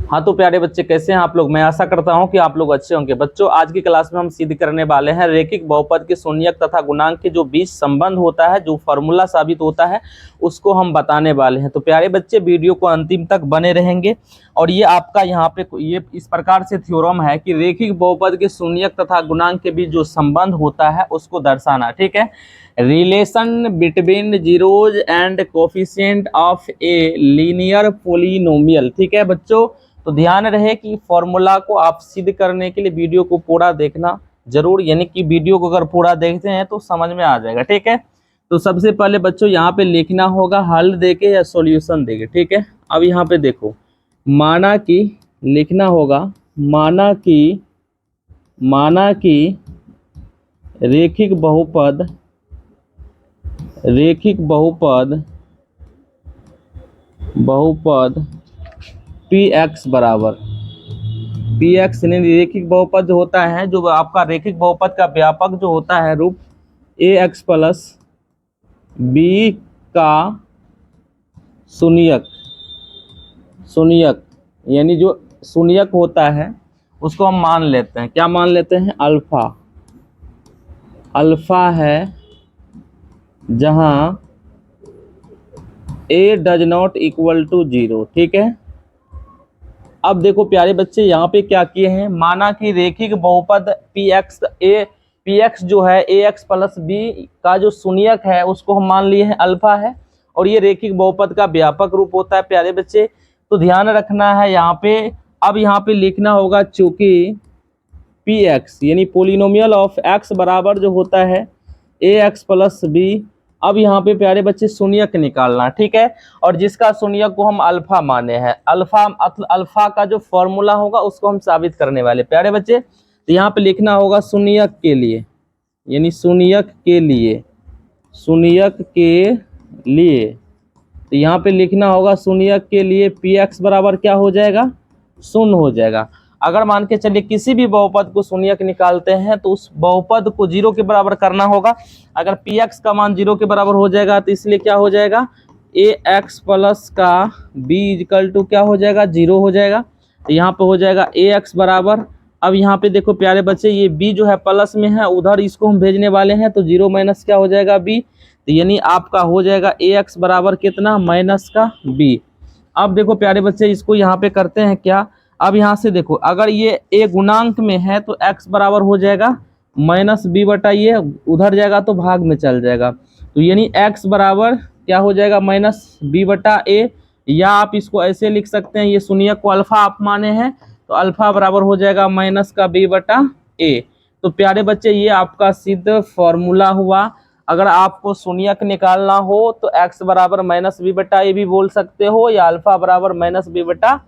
हाँ तो प्यारे बच्चे कैसे हैं आप लोग। मैं आशा करता हूं कि आप लोग अच्छे होंगे। बच्चों आज की क्लास में हम सिद्ध करने वाले हैं रेखिक बहुपद के शून्यक तथा गुणांक के जो बीच संबंध होता है, जो फॉर्मूला साबित होता है, उसको हम बताने वाले हैं। तो प्यारे बच्चे वीडियो को अंतिम तक बने रहेंगे। और ये आपका यहाँ पे ये इस प्रकार से थ्योरम है कि रेखिक बहुपद के शून्यक तथा गुणांक के बीच जो संबंध होता है उसको दर्शाना। ठीक है, relation between zeros and coefficient of a linear polynomial. ठीक है बच्चों, तो ध्यान रहे कि फॉर्मूला को आप सिद्ध करने के लिए वीडियो को पूरा देखना जरूर, यानी कि वीडियो को अगर पूरा देखते हैं तो समझ में आ जाएगा। ठीक है, तो सबसे पहले बच्चों यहाँ पे लिखना होगा हल देके या सॉल्यूशन देके। ठीक है, अब यहाँ पे देखो, माना कि लिखना होगा माना कि रेखिक बहुपद px बराबर px, यानी रेखिक बहुपद जो होता है, जो आपका रेखिक बहुपद का व्यापक जो होता है रूप ax प्लस b का शून्यक, यानी जो शून्यक होता है उसको हम मान लेते हैं, क्या मान लेते हैं, अल्फा है जहां a does not equal to 0। ठीक है, अब देखो प्यारे बच्चे यहाँ पे क्या किए हैं, माना कि रेखिक बहुपद px जो है ax प्लस b का जो शून्यक है उसको हम मान लिए हैं अल्फा है, और ये रेखिक बहुपद का व्यापक रूप होता है। प्यारे बच्चे तो ध्यान रखना है यहाँ पे, अब यहाँ पे लिखना होगा चूंकि px यानी पोलिनोमियल ऑफ x बराबर जो होता है ax प्लस b। अब यहाँ पे प्यारे बच्चे शून्यक निकालना। ठीक है, और जिसका शून्यक को हम अल्फा माने हैं, अल्फा का जो फॉर्मूला होगा उसको हम साबित करने वाले। प्यारे बच्चे तो यहाँ पे लिखना होगा शून्यक के लिए, यानी शून्यक के लिए तो यहाँ पे लिखना होगा शून्यक के लिए px बराबर क्या हो जाएगा, शून्य हो जाएगा। अगर मान के चलिए किसी भी बहुपद को शून्यक निकालते हैं तो उस बहुपद को 0 के बराबर करना होगा। अगर px का मान 0 के बराबर हो जाएगा तो इसलिए क्या हो जाएगा, ax प्लस का b इक्वल टू क्या हो जाएगा, 0 हो जाएगा। तो यहाँ पे हो जाएगा ax बराबर, अब यहाँ पे देखो प्यारे बच्चे ये b जो है प्लस में है, उधर इसको हम भेजने वाले हैं तो 0 माइनस क्या हो जाएगा, b। तो यानी आपका हो जाएगा ax बराबर कितना, माइनस का b। अब देखो प्यारे बच्चे इसको यहाँ पे करते हैं क्या, अब यहाँ से देखो अगर ये a गुणांक में है तो x बराबर हो जाएगा माइनस b बटा ये उधर जाएगा तो भाग में चल जाएगा, तो यानी x बराबर क्या हो जाएगा, माइनस b बटा a। या आप इसको ऐसे लिख सकते हैं, ये शून्यक को अल्फा आप माने हैं तो अल्फा बराबर हो जाएगा माइनस का b बटा a। तो प्यारे बच्चे ये आपका सिद्ध फॉर्मूला हुआ। अगर आपको शून्यक निकालना हो तो x बराबर माइनस b बटा a भी बोल सकते हो, या अल्फा बराबर माइनस b बटा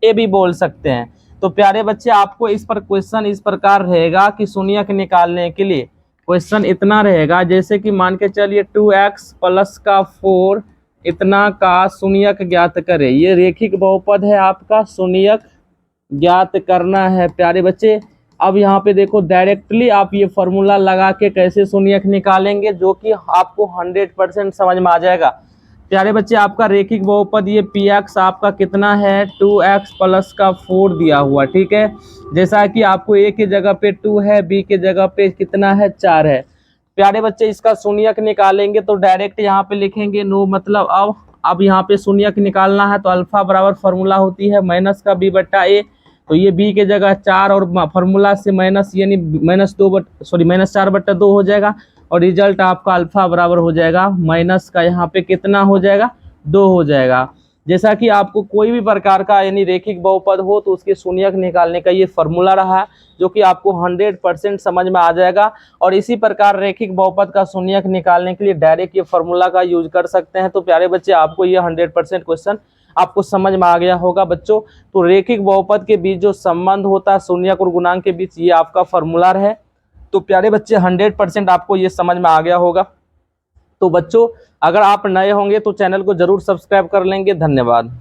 ए भी बोल सकते हैं। तो प्यारे बच्चे आपको इस पर क्वेश्चन इस प्रकार रहेगा कि शून्यक निकालने के लिए क्वेश्चन इतना रहेगा, जैसे कि मान के चलिए 2x प्लस का 4 इतना का शून्यक ज्ञात करे। ये रेखिक बहुपद है, आपका शून्यक ज्ञात करना है प्यारे बच्चे। अब यहाँ पे देखो डायरेक्टली आप ये फॉर्मूला लगा के कैसे शून्यक निकालेंगे, जो कि आपको 100% समझ में आ जाएगा। प्यारे बच्चे आपका रेखिक बहुपद ये px आपका कितना है, 2x प्लस का 4 दिया हुआ। ठीक है, जैसा कि आपको a की जगह पे 2 है, b की जगह पे कितना है, 4 है। प्यारे बच्चे इसका शून्यक निकालेंगे तो डायरेक्ट यहाँ पे लिखेंगे नो, मतलब अब यहाँ पे शून्यक निकालना है तो अल्फा बराबर फॉर्मूला होती है माइनस का b बटा a, तो ये b के जगह 4 और फॉर्मूला से माइनस, यानी माइनस 4 बटा 2 हो जाएगा, और रिजल्ट आपका अल्फा बराबर हो जाएगा माइनस का यहाँ पे कितना हो जाएगा, 2 हो जाएगा। जैसा कि आपको कोई भी प्रकार का यानी रेखिक बहुपद हो तो उसके शून्यक निकालने का ये फॉर्मूला रहा, जो कि आपको 100% समझ में आ जाएगा। और इसी प्रकार रेखिक बहुपद का शून्यक निकालने के लिए डायरेक्ट ये फॉर्मूला का यूज कर सकते हैं। तो प्यारे बच्चे आपको ये 100% क्वेश्चन आपको समझ में आ गया होगा बच्चों। तो रेखिक बहुपद के बीच जो संबंध होता है शून्यक और गुणांक के बीच, ये आपका फॉर्मूला है। तो प्यारे बच्चे 100% आपको ये समझ में आ गया होगा। तो बच्चों अगर आप नए होंगे तो चैनल को जरूर सब्सक्राइब कर लेंगे। धन्यवाद।